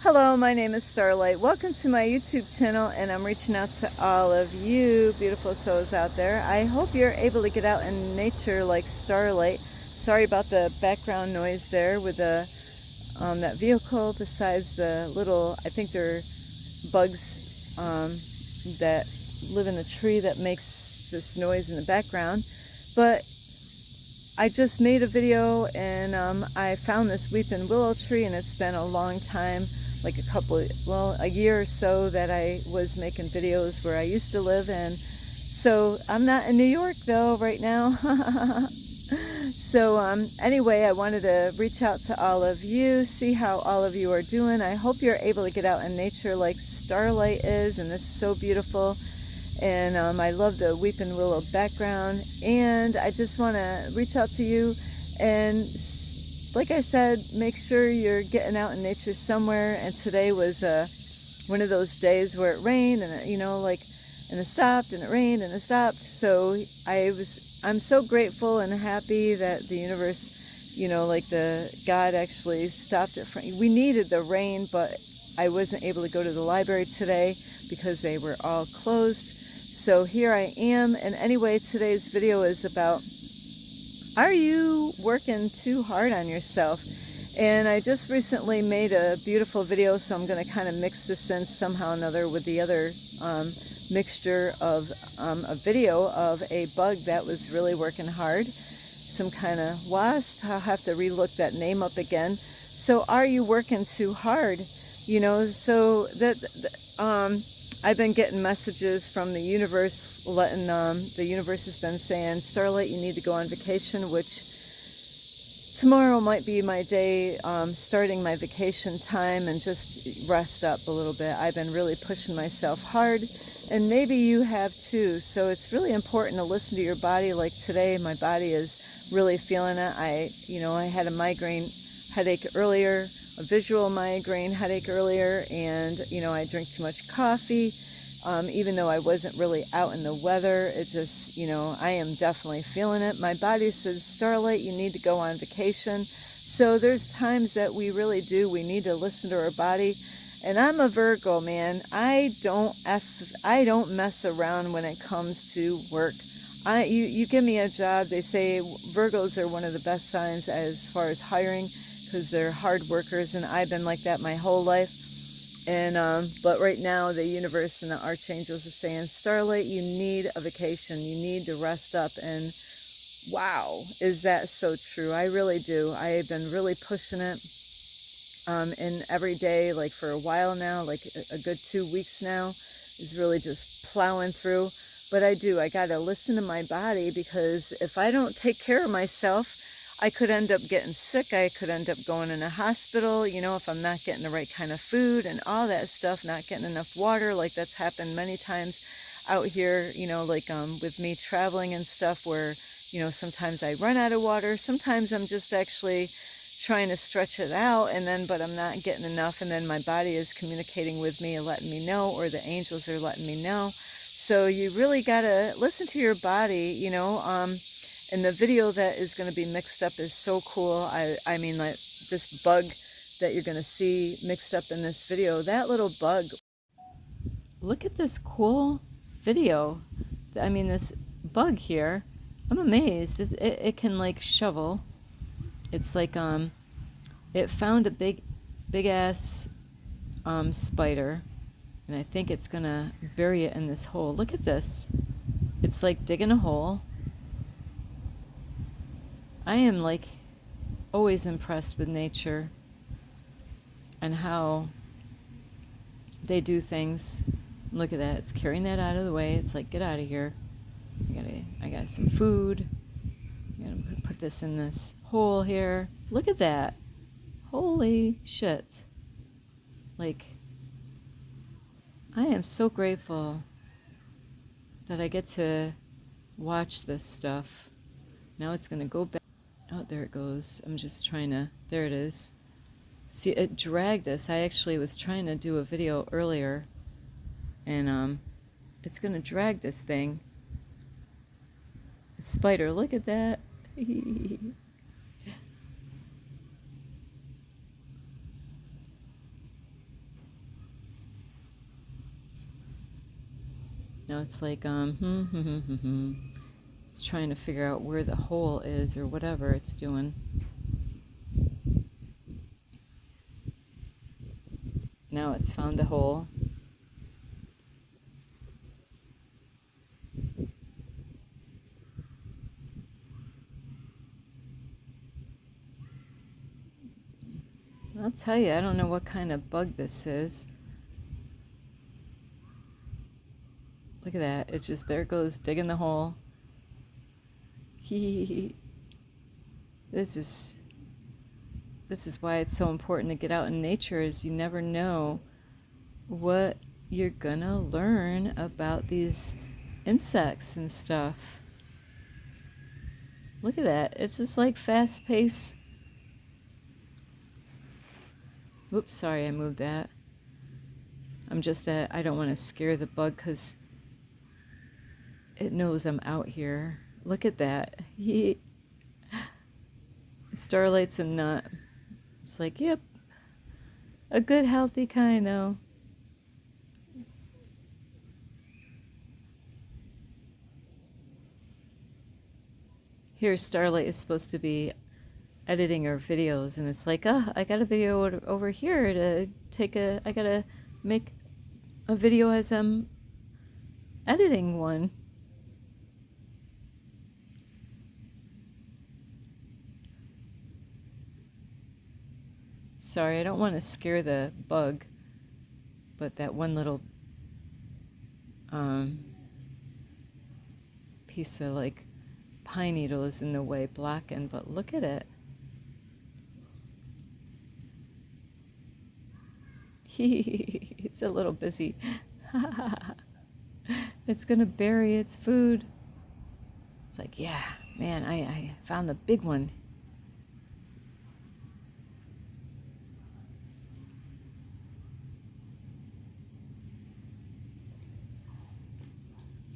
Hello, my name is Starlight. Welcome to my YouTube channel, and I'm reaching out to all of you beautiful souls out there. I hope you're able to get out in nature like Starlight. Sorry about the background noise there with the that vehicle. Besides the little, I think they're bugs that live in the tree that makes this noise in the background. But I just made a video, and I found this weeping willow tree, and it's been a long time, like a year or so, that I was making videos where I used to live. And so I'm not in New York though right now. So anyway, I wanted to reach out to all of you, see how all of you are doing. I hope you're able to get out in nature like Starlight is, and it's so beautiful. And I love the weeping willow background, and I just want to reach out to you and, like I said, make sure you're getting out in nature somewhere. And today was one of those days where it rained, and and it stopped, and it rained, and it stopped. So I'm so grateful and happy that the universe, the God actually stopped it. We needed the rain, but I wasn't able to go to the library today because they were all closed. So here I am. And anyway, today's video is about, are you working too hard on yourself? And I just recently made a beautiful video, so I'm going to kind of mix this in somehow or another with the other mixture of a video of a bug that was really working hard, some kind of wasp. I'll have to relook that name up again. So are you working too hard? So I've been getting messages from the universe, the universe has been saying, Starlight, you need to go on vacation, which tomorrow might be my day, starting my vacation time, and just rest up a little bit. I've been really pushing myself hard, and maybe you have too. So it's really important to listen to your body. Like today, my body is really feeling it. I had a migraine headache earlier, a visual migraine headache earlier, and I drink too much coffee. Even though I wasn't really out in the weather, it just, I am definitely feeling it. My body says, Starlight, you need to go on vacation. So there's times that we really do. We need to listen to our body. And I'm a Virgo, man. I don't mess around when it comes to work. You give me a job. They say Virgos are one of the best signs as far as hiring, because they're hard workers, and I've been like that my whole life. And but right now the universe and the archangels are saying, Starlight, you need a vacation, you need to rest up. And wow, is that so true? I really do. I've been really pushing it and every day, like for a while now, like a good 2 weeks now, is really just plowing through. But I gotta listen to my body, because if I don't take care of myself, I could end up getting sick. I could end up going in a hospital, if I'm not getting the right kind of food and all that stuff, not getting enough water. Like that's happened many times out here, with me traveling and stuff, where, sometimes I run out of water. Sometimes I'm just actually trying to stretch it out, but I'm not getting enough. And then my body is communicating with me and letting me know, or the angels are letting me know. So you really gotta listen to your body, and the video that is going to be mixed up is so cool. I mean, like this bug that you're going to see mixed up in this video, that little bug. Look at this cool video. I mean, this bug here, I'm amazed. It can like shovel. It's like, it found a big ass spider, and I think it's going to bury it in this hole. Look at this. It's like digging a hole. I am like always impressed with nature and how they do things. Look at that. It's carrying that out of the way. It's like, get out of here. I got some food. I gotta put this in this hole here. Look at that. Holy shit. Like, I am so grateful that I get to watch this stuff. Now it's gonna go back. Oh, there it goes. I'm just trying to, there it is. See, it dragged this. I actually was trying to do a video earlier, and it's gonna drag this thing. Spider, look at that. Now it's like, it's trying to figure out where the hole is or whatever it's doing. Now it's found the hole. I'll tell you, I don't know what kind of bug this is. Look at that. It's just, there it goes, digging the hole. This is why it's so important to get out in nature, is you never know what you're gonna learn about these insects and stuff. Look at that. It's just like fast paced. Whoops, sorry, I moved that. I'm just, I don't want to scare the bug because it knows I'm out here. Look at that. Starlight's a nut. It's like, yep, a good healthy kind though. Here, Starlight is supposed to be editing our videos, and it's like, I got a video over here to take I gotta make a video as I'm editing one. Sorry, I don't want to scare the bug, but that one little piece of like pine needle is in the way, blackened, but look at it. It's a little busy. It's gonna bury its food. It's like, yeah, man, I found the big one.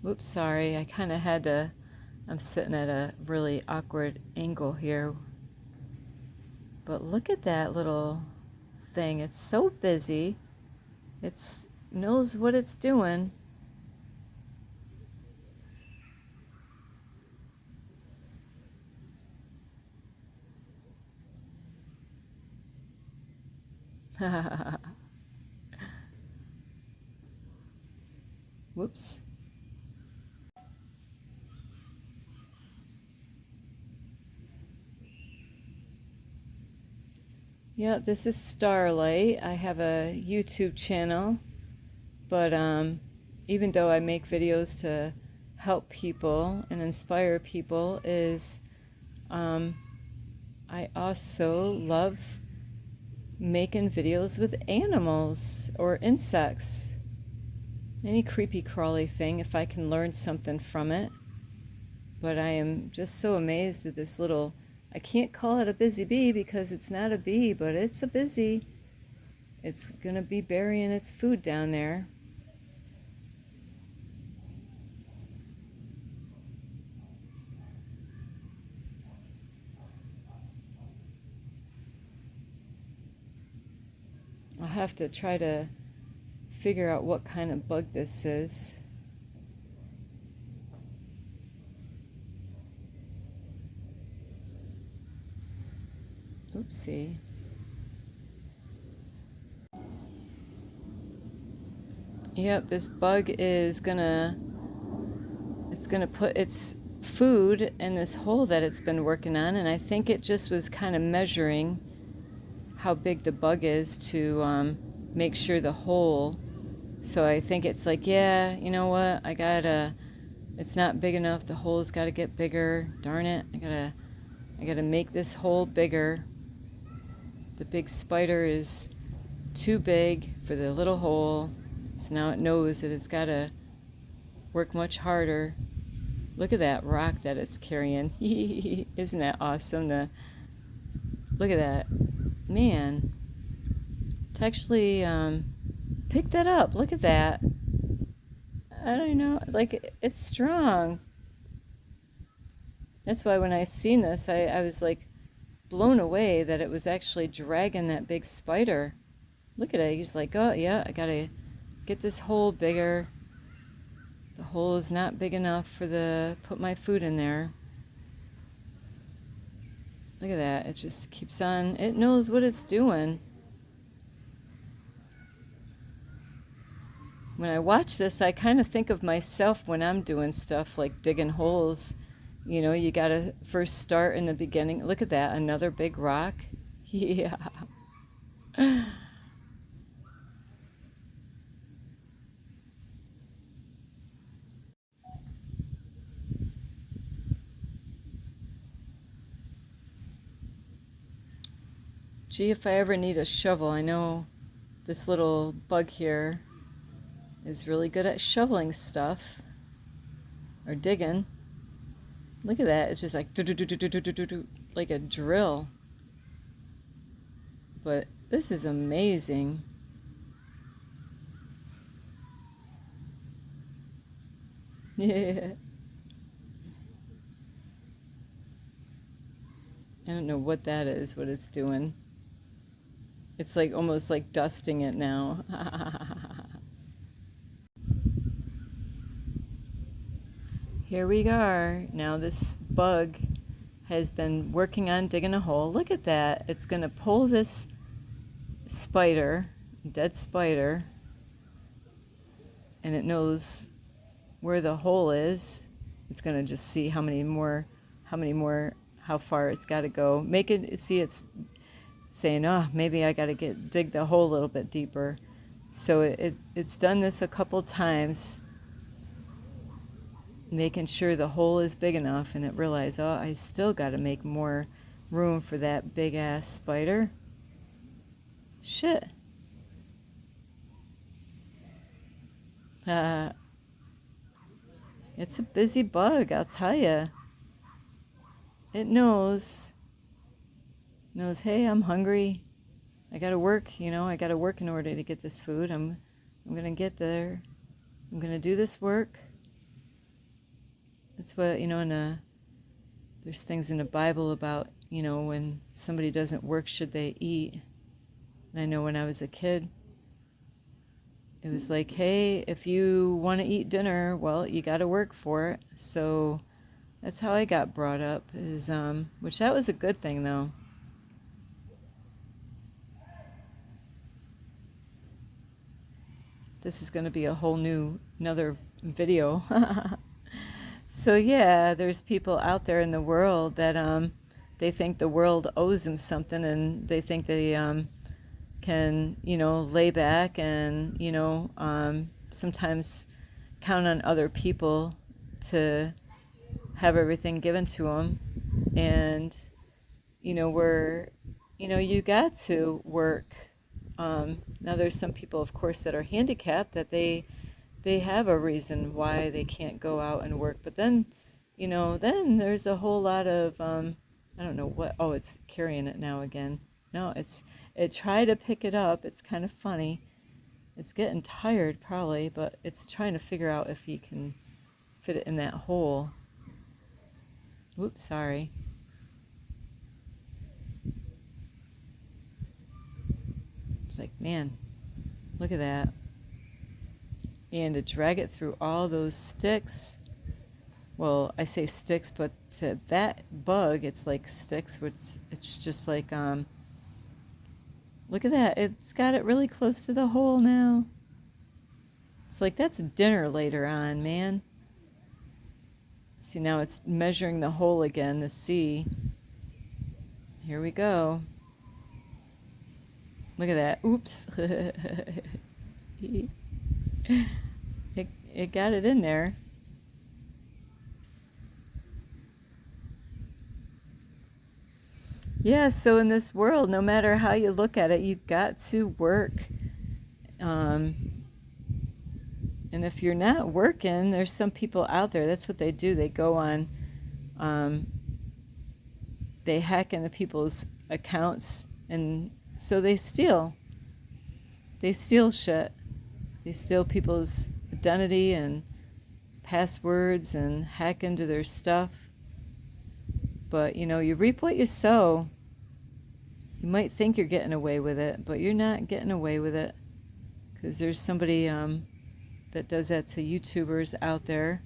Whoops, sorry, I kind of had to, I'm sitting at a really awkward angle here. But look at that little thing. It's so busy. It knows what it's doing. Whoops. Yeah, this is Starlight. I have a YouTube channel, but even though I make videos to help people and inspire people, I also love making videos with animals or insects. Any creepy crawly thing, if I can learn something from it. But I am just so amazed at this little, I can't call it a busy bee because it's not a bee, but it's a busy. It's gonna be burying its food down there. I'll have to try to figure out what kind of bug this is. Oopsie. Yep, this bug is it's gonna put its food in this hole that it's been working on, and I think it just was kind of measuring how big the bug is to make sure the hole. So I think it's like, yeah, you know what, it's not big enough, the hole's gotta get bigger, darn it, I gotta make this hole bigger. The big spider is too big for the little hole, so now it knows that it's gotta work much harder. Look at that rock that it's carrying. Isn't that awesome? Look at that. Man, to actually pick that up, look at that. I don't know, like, it's strong. That's why when I seen this, I was like blown away that it was actually dragging that big spider. Look at it, he's like, oh yeah, I gotta get this hole bigger. The hole is not big enough for put my food in there. Look at that. It just keeps on. It knows what it's doing. When I watch this, I kind of think of myself when I'm doing stuff like digging holes. You know, you got to first start in the beginning. Look at that. Another big rock. Yeah. Gee, if I ever need a shovel, I know this little bug here is really good at shoveling stuff or digging. Look at that. It's just like like a drill. But this is amazing. Yeah. I don't know what that is, what it's doing. It's like almost like dusting it now. Here we are. Now this bug has been working on digging a hole. Look at that. It's going to pull this spider, dead spider, and it knows where the hole is. It's going to just see how far it's got to go. Make it see it's saying, oh, maybe I got to dig the hole a little bit deeper. So it's done this a couple times, making sure the hole is big enough, and it realized, oh, I still got to make more room for that big ass spider. Shit. It's a busy bug, I'll tell you. It knows, hey, I'm hungry. I gotta work, I gotta work in order to get this food. I'm gonna get there. I'm gonna do this work. That's what, there's things in the Bible about, when somebody doesn't work, should they eat? And I know when I was a kid, it was like, hey, if you want to eat dinner, well, you got to work for it. So that's how I got brought up, which that was a good thing, though. This is going to be a whole another video. So yeah, there's people out there in the world that they think the world owes them something, and they think they can, lay back and, sometimes count on other people to have everything given to them. And, you got to work. Now there's some people, of course, that are handicapped, that they have a reason why they can't go out and work. But then, then there's a whole lot of, I don't know what, oh, it's carrying it now again. No, it tried to pick it up. It's kind of funny. It's getting tired probably, but it's trying to figure out if he can fit it in that hole. Whoops, sorry. It's like, man, look at that. And to drag it through all those sticks. Well, I say sticks, but to that bug, it's like sticks. It's just like, look at that. It's got it really close to the hole now. It's like, that's dinner later on, man. See, now it's measuring the hole again to see. Here we go. Look at that. Oops. It got it in there. Yeah, so in this world, no matter how you look at it, you've got to work. And if you're not working, there's some people out there, that's what they do. They go on, they hack into people's accounts, and so they steal. They steal shit. They steal people's identity and passwords and hack into their stuff. But, you reap what you sow. You might think you're getting away with it, but you're not getting away with it. Because there's somebody that does that to YouTubers out there.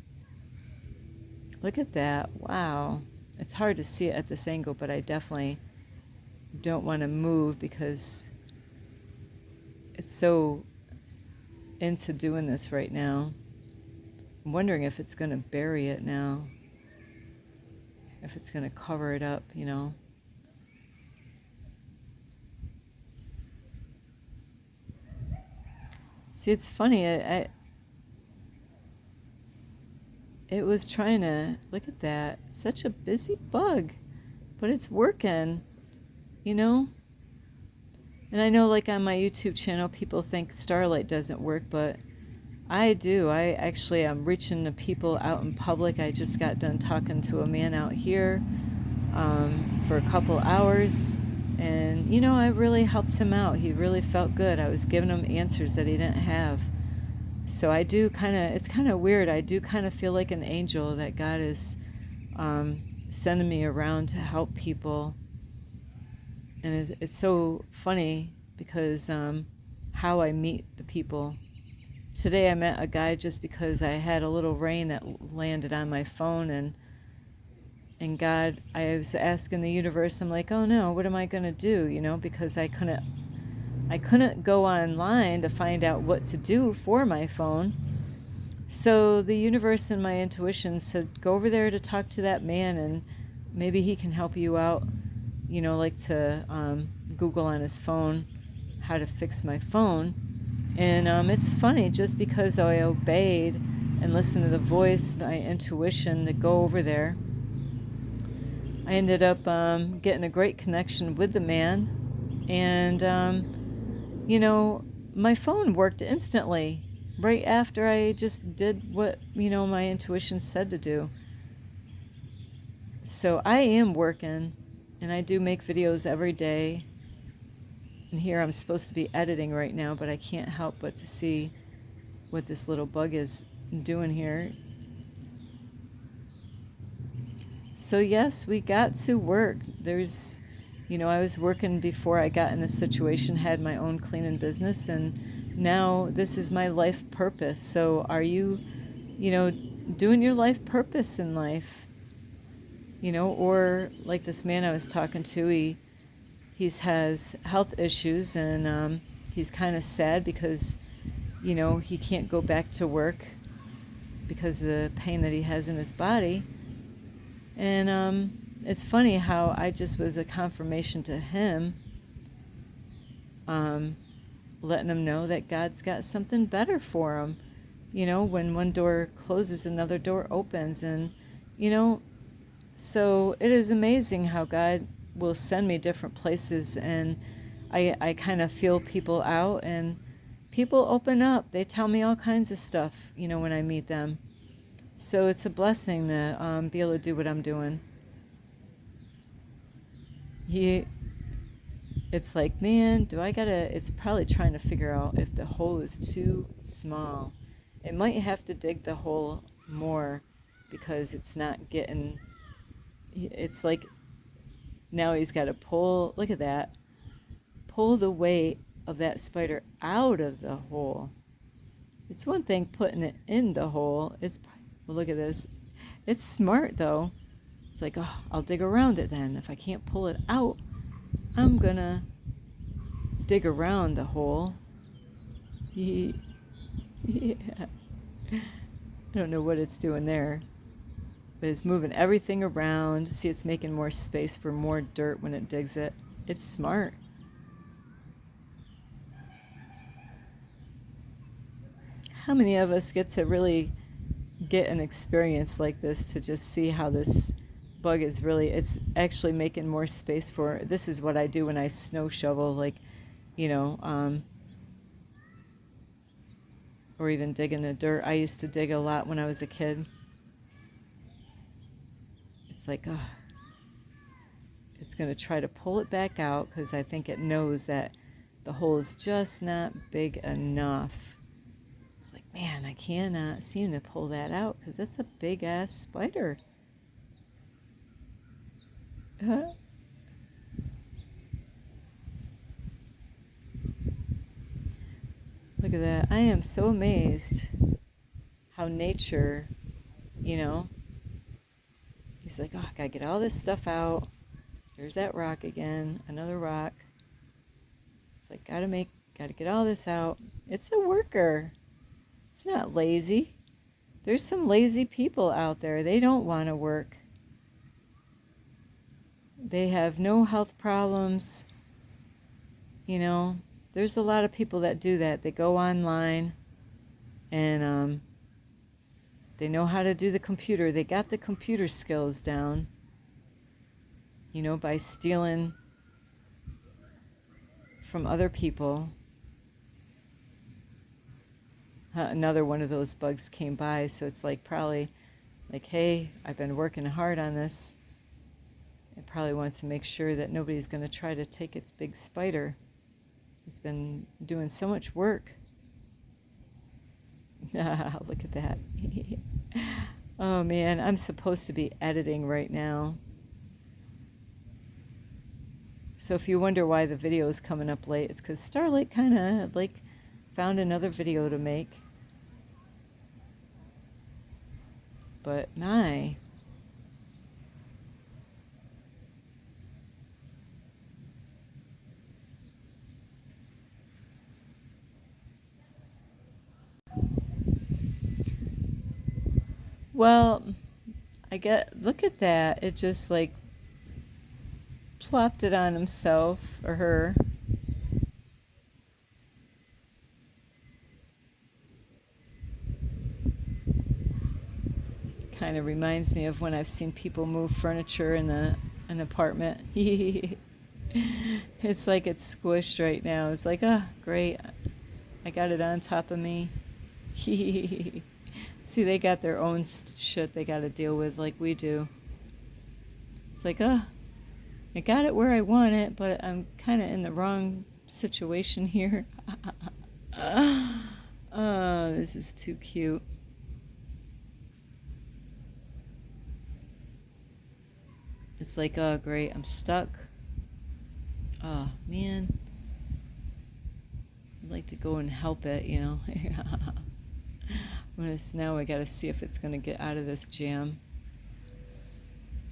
Look at that. Wow. It's hard to see it at this angle, but I definitely don't want to move because it's so into doing this right now. I'm wondering if it's going to bury it now. If it's going to cover it up, you know. See, it's funny. It was trying to, look at that. Such a busy bug, but it's working, you know. And I know, like on my YouTube channel, people think Starlight doesn't work, but I do. I actually am reaching to people out in public. I just got done talking to a man out here for a couple hours. And, you know, I really helped him out. He really felt good. I was giving him answers that he didn't have. So I do kind of, it's kind of weird. I do kind of feel like an angel that God is sending me around to help people. And it's so funny because how I meet the people. Today I met a guy just because I had a little rain that landed on my phone, and God, I was asking the universe, I'm like, oh no, what am I going to do? You know, because I couldn't go online to find out what to do for my phone. So the universe and my intuition said, go over there to talk to that man and maybe he can help you out, you know, like to Google on his phone how to fix my phone. And it's funny, just because I obeyed and listened to the voice, my intuition, to go over there, I ended up getting a great connection with the man. And, you know, my phone worked instantly right after I just did what, you know, my intuition said to do. So I am working, and I do make videos every day. And here I'm supposed to be editing right now, but I can't help but to see what this little bug is doing here. So yes, we got to work. There's, you know, I was working before I got in this situation, had my own cleaning business, and now this is my life purpose. So are you, you know, doing your life purpose in life? You know, or like this man I was talking to, he has health issues, and he's kind of sad because, you know, he can't go back to work because of the pain that he has in his body. And it's funny how I just was a confirmation to him, letting him know that God's got something better for him. You know, when one door closes, another door opens. And, you know, so it is amazing how God will send me different places, and I kind of feel people out, and people open up. They tell me all kinds of stuff, you know, when I meet them. So it's a blessing to be able to do what I'm doing. It's like, man, it's probably trying to figure out if the hole is too small. It might have to dig the hole more because it's not getting, it's like, now he's got to pull, look at that, pull the weight of that spider out of the hole. It's one thing putting it in the hole. Well, look at this. It's smart though. It's like, oh, I'll dig around it then. If I can't pull it out, I'm gonna dig around the hole. Yeah. I don't know what it's doing there, but it's moving everything around. See, it's making more space for more dirt when it digs it. It's smart. How many of us get to really get an experience like this, to just see how this bug is really, it's actually making more space for, this is what I do when I snow shovel, like, you know, or even digging the dirt. I used to dig a lot when I was a kid. It's like, oh, it's going to try to pull it back out because I think it knows that the hole is just not big enough. It's like, man, I cannot seem to pull that out because that's a big ass spider. Look Look at that. I am so amazed how nature, you know, he's like, oh, I gotta get all this stuff out. There's that rock again, another rock. It's like, gotta get all this out. It's a worker. It's not lazy. There's some lazy people out there. They don't want to work. They have no health problems. You know, there's a lot of people that do that. They go online and they know how to do the computer. They got the computer skills down, you know, by stealing from other people. Another one of those bugs came by, so it's like probably like, hey, I've been working hard on this. It probably wants to make sure that nobody's going to try to take its big spider. It's been doing so much work. Look at that. Oh man, I'm supposed to be editing right now. So if you wonder why the video is coming up late, it's because Starlight kind of like found another video to make. But my, well, look at that. It just like plopped it on himself or her. Kind of reminds me of when I've seen people move furniture in an apartment. It's like it's squished right now. It's like, oh, great. I got it on top of me. See, they got their own shit they got to deal with like we do. It's like, oh, I got it where I want it, but I'm kind of in the wrong situation here. Oh, this is too cute. It's like, oh, great, I'm stuck. Oh, man. I'd like to go and help it, you know. Now I gotta see if it's gonna get out of this jam.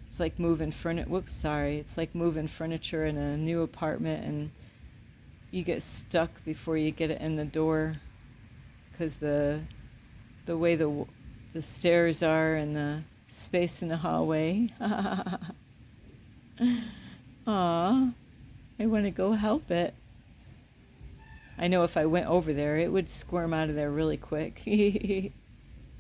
It's like moving It's like moving furniture in a new apartment and you get stuck before you get it in the door because the way the stairs are and the space in the hallway. Aw, I want to go help it. I know if I went over there, it would squirm out of there really quick.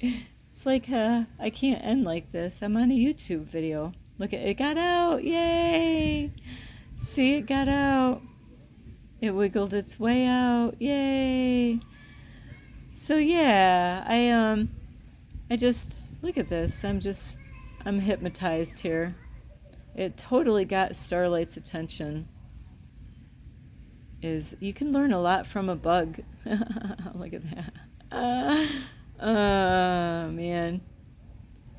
It's like, I can't end like this. I'm on a YouTube video. Look at it, got out, yay! See, it got out. It wiggled its way out, yay! So yeah, I just, look at this. I'm hypnotized here. It totally got Starlight's attention. You can learn a lot from a bug. Look at that. Man.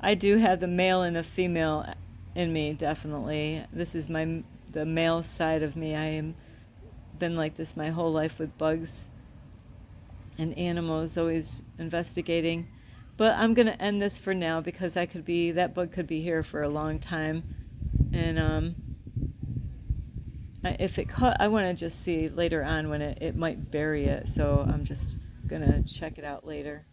I do have the male and the female in me, definitely. This is the male side of me. I am been like this my whole life with bugs and animals, always investigating. But I'm gonna end this for now because that bug could be here for a long time. And if it cut, I want to just see later on when it might bury it. So I'm just gonna check it out later.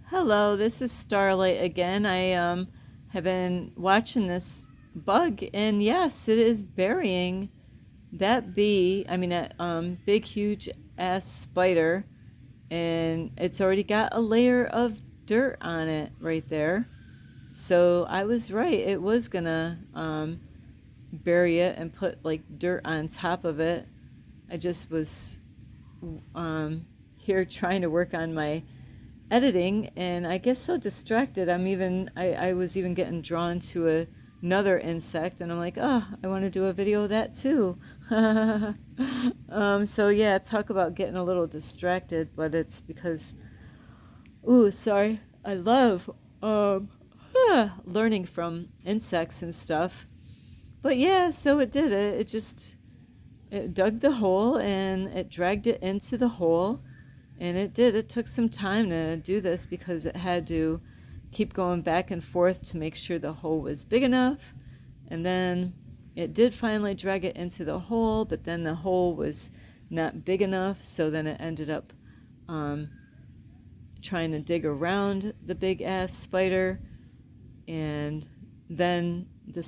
Hello, this is Starlight again. I have been watching this bug, and yes, it is burying that big huge ass spider, and it's already got a layer of dirt on it right there. So I was right. It was gonna bury it and put like dirt on top of it. I just was here trying to work on my editing, and I get so distracted. I was even getting drawn to another insect, and I'm like, oh, I want to do a video of that too. So yeah, talk about getting a little distracted, but it's because, ooh, sorry, I love learning from insects and stuff. But yeah, so it did it. It dug the hole and it dragged it into the hole. And it took some time to do this because it had to keep going back and forth to make sure the hole was big enough. And then it did finally drag it into the hole, but then the hole was not big enough, so then it ended up trying to dig around the big ass spider, and then the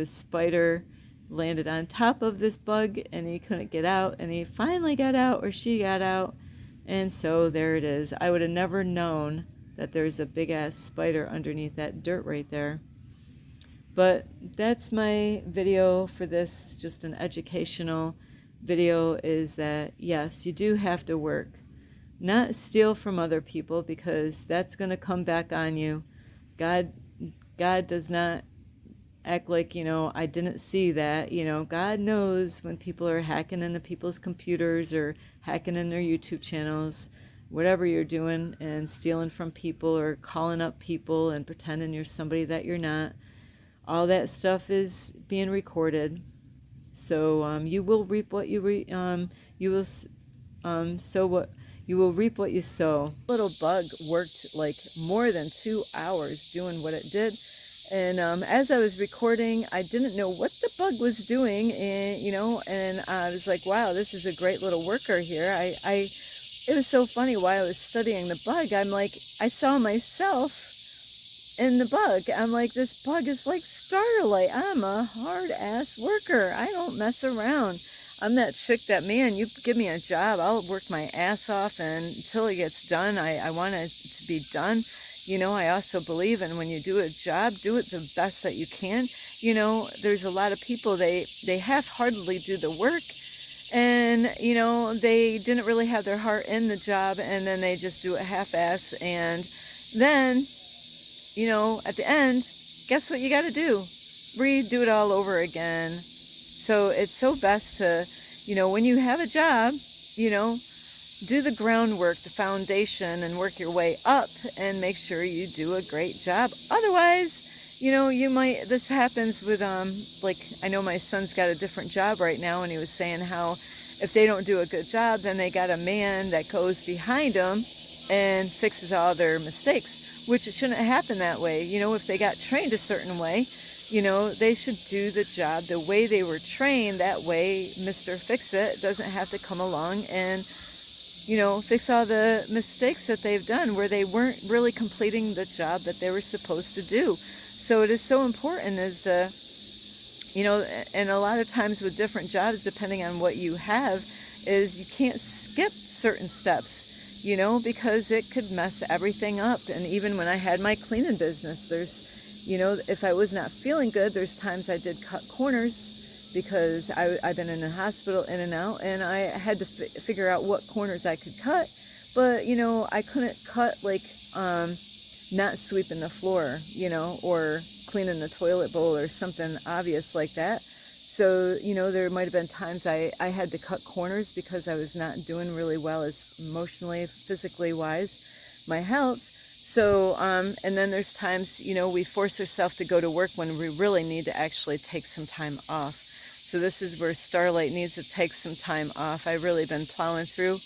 spider landed on top of this bug and he couldn't get out, and he finally got out, or she got out, and so there it is. I would have never known that there's a big ass spider underneath that dirt right there. But that's my video for this, just an educational video, is that yes, you do have to work. Not steal from other people, because that's going to come back on you. God does not act like, I didn't see that. God knows when people are hacking into people's computers or hacking in their YouTube channels, whatever you're doing, and stealing from people or calling up people and pretending you're somebody that you're not. All that stuff is being recorded. So you will reap what you you will reap what you sow. Little bug worked like more than 2 hours doing what it did. And as I was recording, I didn't know what the bug was doing, and and I was like, wow, this is a great little worker here. It was so funny while I was studying the bug. I'm like, I saw myself in the bug. I'm like, this bug is like Starlight. I'm a hard-ass worker. I don't mess around. I'm that chick that, man, you give me a job, I'll work my ass off, and until it gets done, I want it to be done. I also believe in, when you do a job, do it the best that you can. There's a lot of people, they half-heartedly do the work, and, they didn't really have their heart in the job, and then they just do it half-ass, and then, at the end, guess what you got to do? Redo it all over again. So it's so best to, when you have a job, do the groundwork, the foundation, and work your way up, and make sure you do a great job. Otherwise, this happens with, like, I know my son's got a different job right now, and he was saying how if they don't do a good job, then they got a man that goes behind them and fixes all their mistakes, which it shouldn't happen that way. If they got trained a certain way, they should do the job the way they were trained. That way, Mr. Fix-It doesn't have to come along and, fix all the mistakes that they've done where they weren't really completing the job that they were supposed to do. So it is so important as the, and a lot of times with different jobs, depending on what you have, is you can't skip certain steps, because it could mess everything up. And even when I had my cleaning business, there's, if I was not feeling good, there's times I did cut corners, because I've been in the hospital in and out, and I had to figure out what corners I could cut. But, I couldn't cut, like, not sweeping the floor, or cleaning the toilet bowl or something obvious like that. So, there might have been times I had to cut corners because I was not doing really well as emotionally, physically wise, my health. So, and then there's times, we force ourselves to go to work when we really need to actually take some time off. So this is where Starlight needs to take some time off. I've really been plowing through,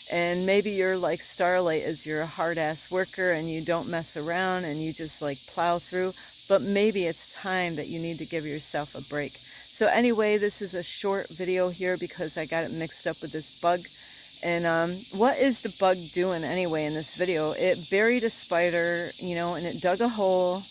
and maybe you're like Starlight, as you're a hard-ass worker and you don't mess around and you just like plow through, but maybe it's time that you need to give yourself a break. So anyway, this is a short video here because I got it mixed up with this bug. And what is the bug doing anyway in this video? It buried a spider, and it dug a hole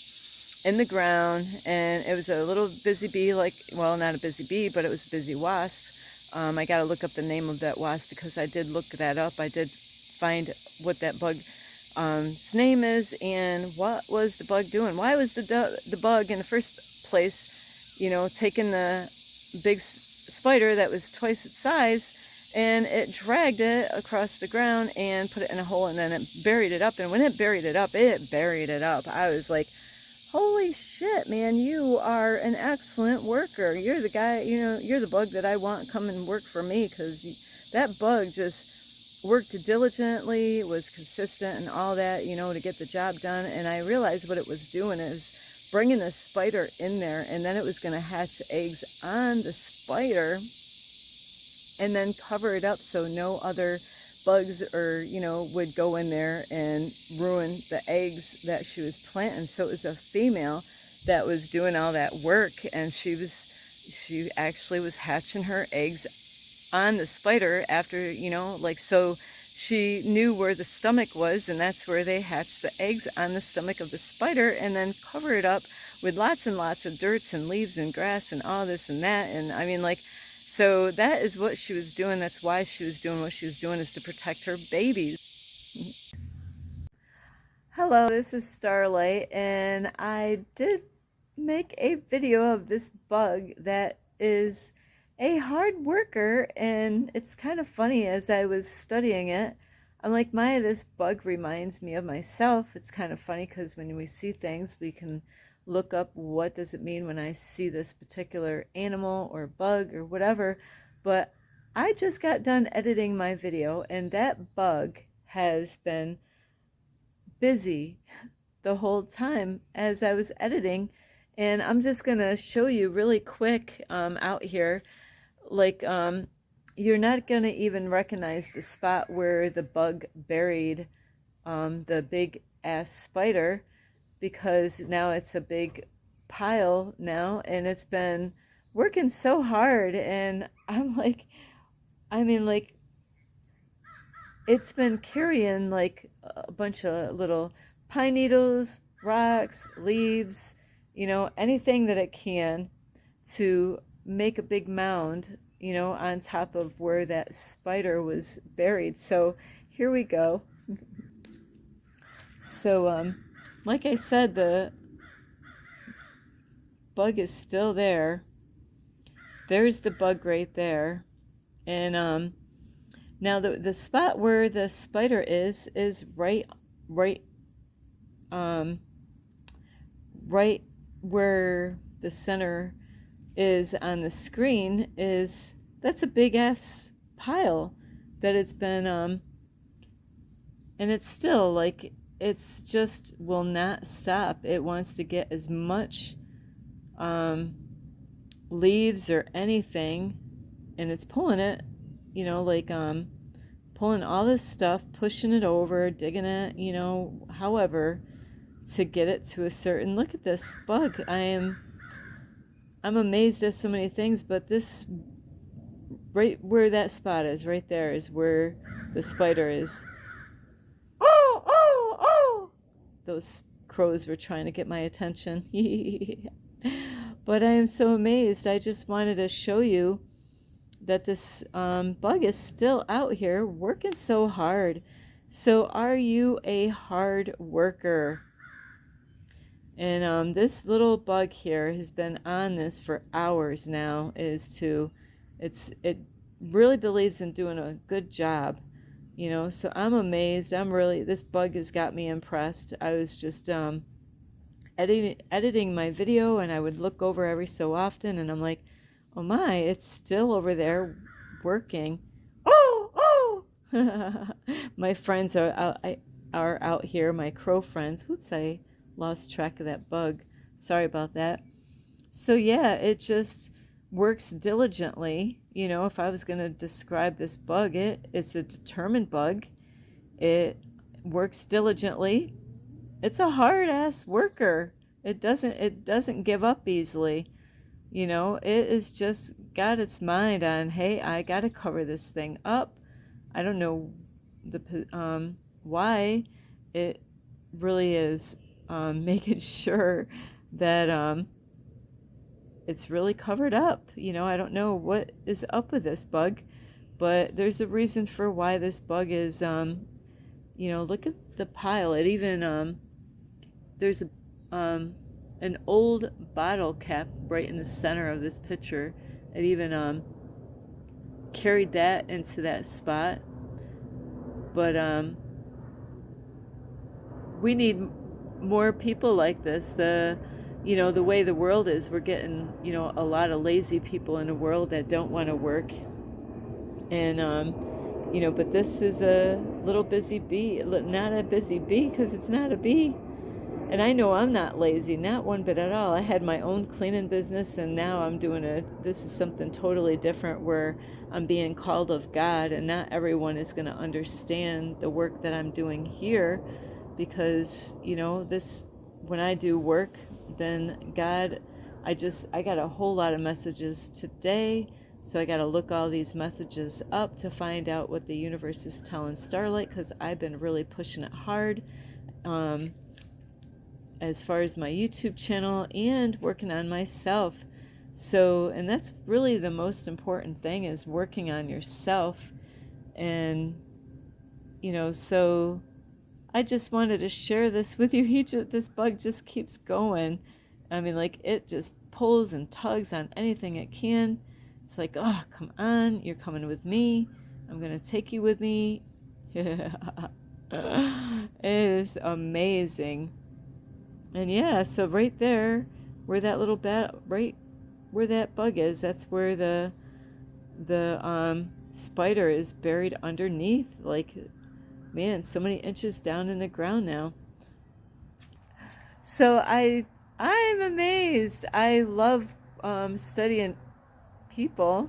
in the ground, and it was a little busy bee, like, well, not a busy bee, but it was a busy wasp. I got to look up the name of that wasp because I did look that up. I did find what that bug's name is, and what was the bug doing? Why was the bug in the first place, taking the big spider that was twice its size, and it dragged it across the ground and put it in a hole, and then it buried it up. And when it buried it up, I was like, holy shit, man, you are an excellent worker. You're the guy, you're the bug that I want come and work for me, because that bug just worked diligently, was consistent and all that, to get the job done. And I realized what it was doing is bringing the spider in there, and then it was going to hatch eggs on the spider and then cover it up so no other bugs or, would go in there and ruin the eggs that she was planting. So it was a female that was doing all that work, and she actually was hatching her eggs on the spider after, so she knew where the stomach was, and that's where they hatched the eggs, on the stomach of the spider, and then cover it up with lots and lots of dirts and leaves and grass and all this and that. And I mean, like, so that is what she was doing. That's why she was doing what she was doing, is to protect her babies. Hello, this is Starlight, and I did make a video of this bug that is a hard worker, and it's kind of funny. As I was studying it, I'm like, Maya, this bug reminds me of myself. It's kind of funny because when we see things, we can look up what does it mean when I see this particular animal or bug or whatever. But I just got done editing my video, and that bug has been busy the whole time as I was editing. And I'm just gonna show you really quick out here, like you're not gonna even recognize the spot where the bug buried the big ass spider, because now it's a big pile now, and it's been working so hard. And I'm like, I mean, like, it's been carrying like a bunch of little pine needles, rocks, leaves, anything that it can to make a big mound, on top of where that spider was buried. So here we go. So like I said, the bug is still there. There's the bug right there. And now the spot where the spider is right where the center is on the screen. That's a big ass pile that it's been and it's still like, it's just will not stop. It wants to get as much leaves or anything, and it's pulling it, pulling all this stuff, pushing it over, digging it, however, to get it to a certain, look at this bug. I'm amazed at so many things, but this, right where that spot is, right there is where the spider is. Those crows were trying to get my attention. But I am so amazed. I just wanted to show you that this bug is still out here working so hard. So are you a hard worker? And this little bug here has been on this for hours now. It really believes in doing a good job. So I'm amazed. This bug has got me impressed. I was just editing my video, and I would look over every so often, and I'm like, oh my, it's still over there working. Oh! My friends are out here, my crow friends. Whoops, I lost track of that bug. Sorry about that. So yeah, it just works diligently. If I was going to describe this bug, it's a determined bug. It works diligently. It's a hard-ass worker. It doesn't give up easily. It is just got its mind on, hey, I got to cover this thing up. I don't know why. It really is making sure that it's really covered up. I don't know what is up with this bug, but there's a reason for why this bug is, look at the pile. It even, there's an old bottle cap right in the center of this picture. It even carried that into that spot. But we need more people like this. The way the world is, we're getting, a lot of lazy people in the world that don't want to work. And, but this is a little busy bee. Not a busy bee, because it's not a bee. And I know I'm not lazy, not one bit at all. I had my own cleaning business, and now I'm doing this is something totally different, where I'm being called of God, and not everyone is going to understand the work that I'm doing here, because, you know, this, when I do work, then God, I got a whole lot of messages today, so I got to look all these messages up to find out what the universe is telling Starlight, because I've been really pushing it hard, as far as my YouTube channel and working on myself. So, and that's really the most important thing, is working on yourself. And, you know, so I just wanted to share this with you. This bug just keeps going. I mean, like, it just pulls and tugs on anything it can. It's like, oh, come on, you're coming with me. I'm going to take you with me. It is amazing. And yeah, so right there, where that little right where that bug is, that's where the spider is buried underneath. Like, man, so many inches down in the ground now. So I'm amazed. I love studying people.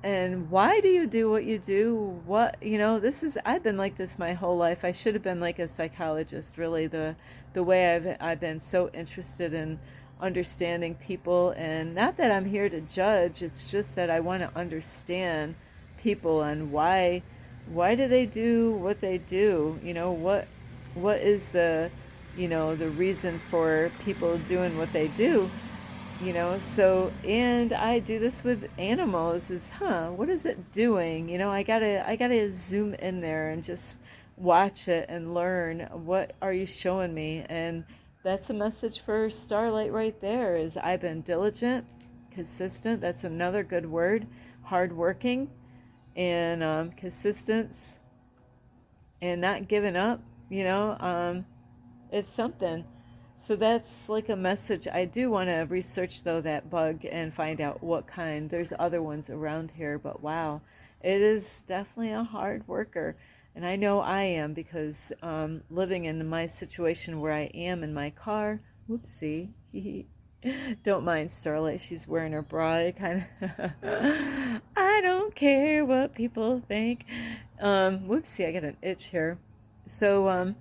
And why do you do what you do? What, you know, I've been like this my whole life. I should have been like a psychologist, really, the way I've been so interested in understanding people. And not that I'm here to judge, it's just that I want to understand people and why do they do what they do? You know, what is the, you know, the reason for people doing what they do? You know, so, and I do this with animals, what is it doing? You know, I gotta zoom in there and just watch it and learn, what are you showing me? And that's a message for Starlight right there, is I've been diligent, consistent. That's another good word. Hardworking and consistence and not giving up, you know, it's something. So that's like a message. I do want to research, though, that bug and find out what kind. There's other ones around here, but wow, it is definitely a hard worker. And I know I am, because living in my situation where I am in my car, whoopsie, don't mind Starlight, she's wearing her bra, it kind of, I don't care what people think. Whoopsie, I got an itch here. So,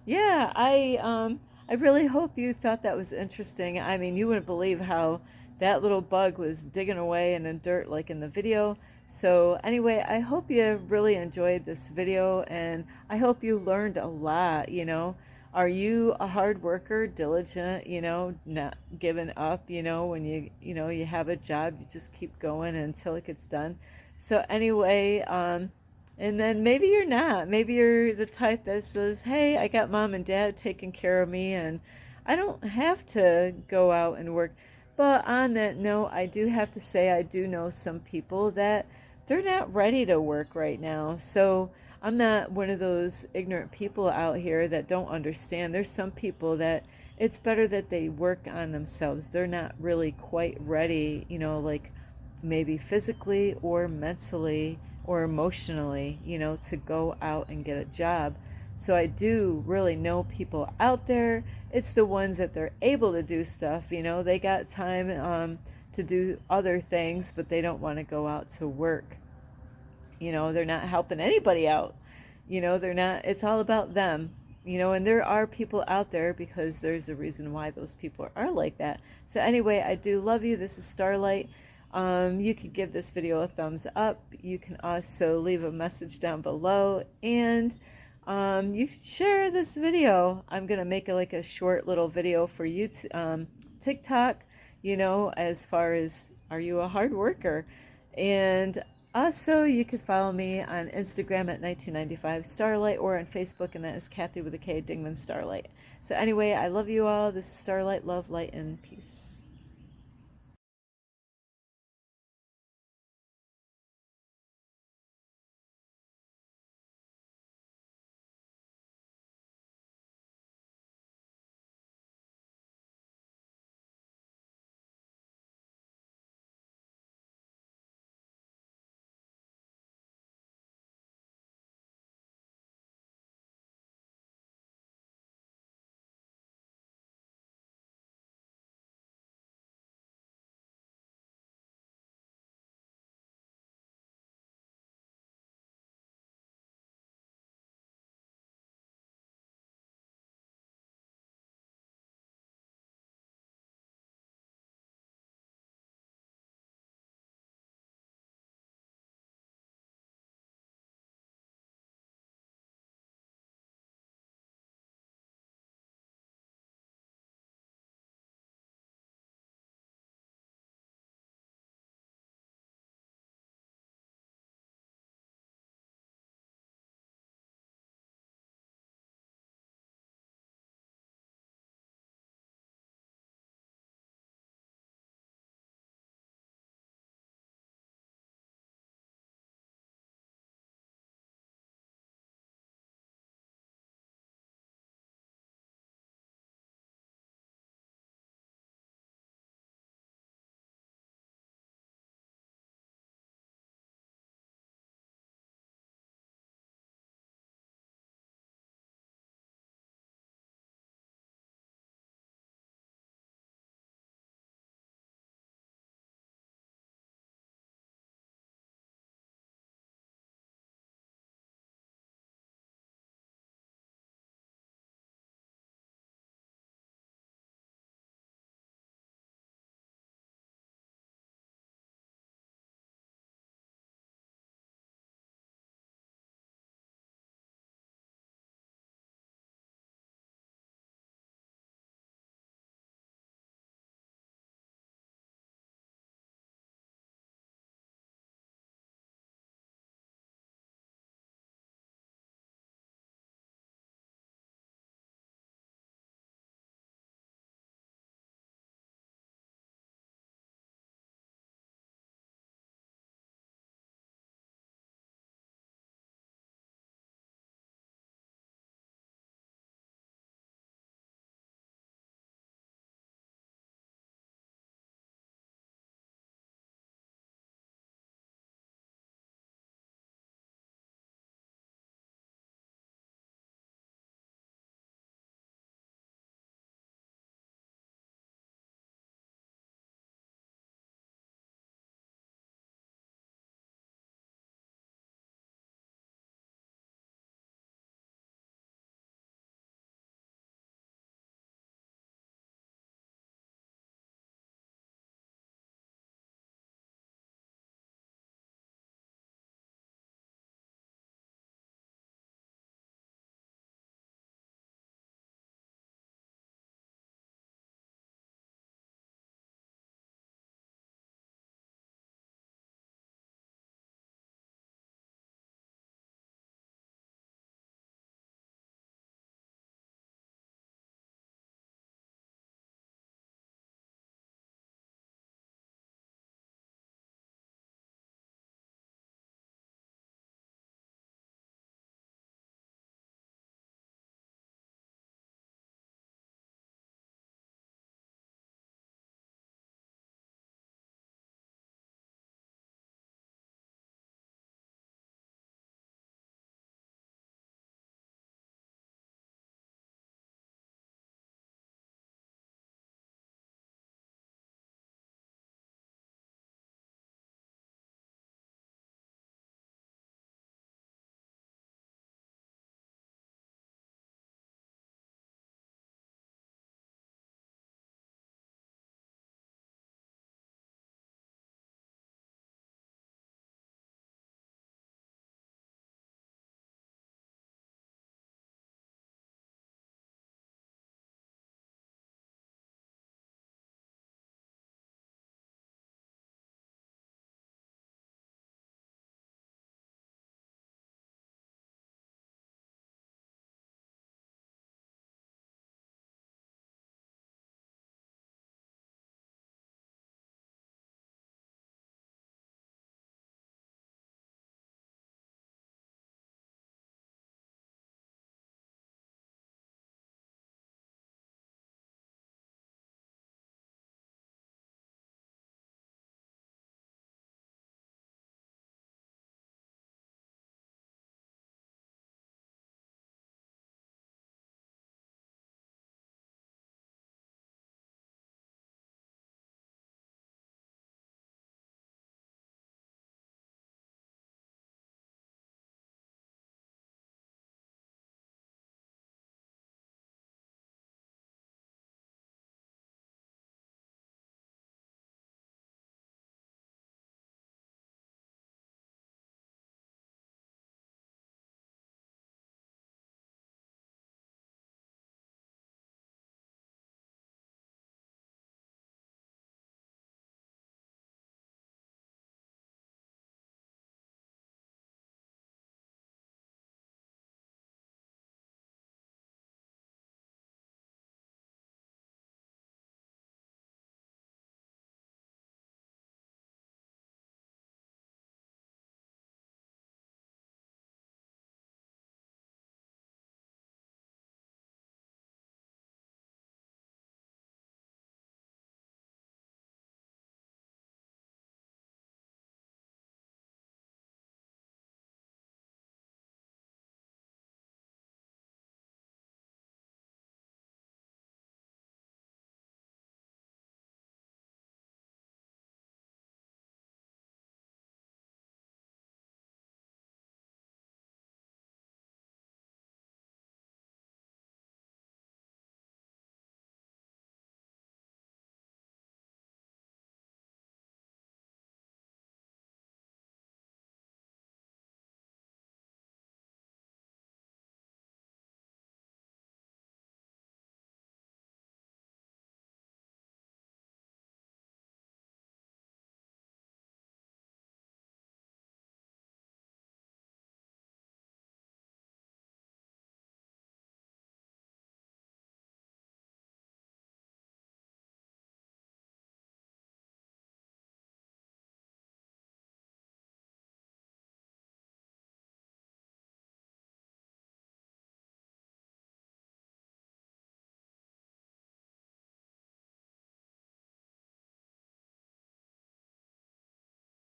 yeah, I really hope you thought that was interesting. I mean, you wouldn't believe how that little bug was digging away in the dirt, like in the video. So anyway, I hope you really enjoyed this video, and I hope you learned a lot. You know, are you a hard worker, diligent, you know, not giving up, you know, when you have a job, you just keep going until it gets done. So anyway, and then maybe you're not. Maybe you're the type that says, hey, I got mom and dad taking care of me, and I don't have to go out and work. But on that note, I do have to say, I do know some people that they're not ready to work right now. So I'm not one of those ignorant people out here that don't understand. There's some people that it's better that they work on themselves. They're not really quite ready, you know, like maybe physically or mentally or emotionally, you know, to go out and get a job. So I do really know people out there. It's the ones that they're able to do stuff, you know, they got time to do other things, but they don't want to go out to work. You know, they're not helping anybody out. You know, they're not, it's all about them. You know, and there are people out there, because there's a reason why those people are like that. So anyway, I do love you. This is Starlight. You can give this video a thumbs up. You can also leave a message down below, and you can share this video. I'm gonna make like a short little video for you to TikTok, you know, as far as, are you a hard worker? And also you can follow me on Instagram at 1995 Starlight, or on Facebook, and that is Kathy with a K, Dingman Starlight. So anyway, I love you all. This is Starlight, love, light, and peace.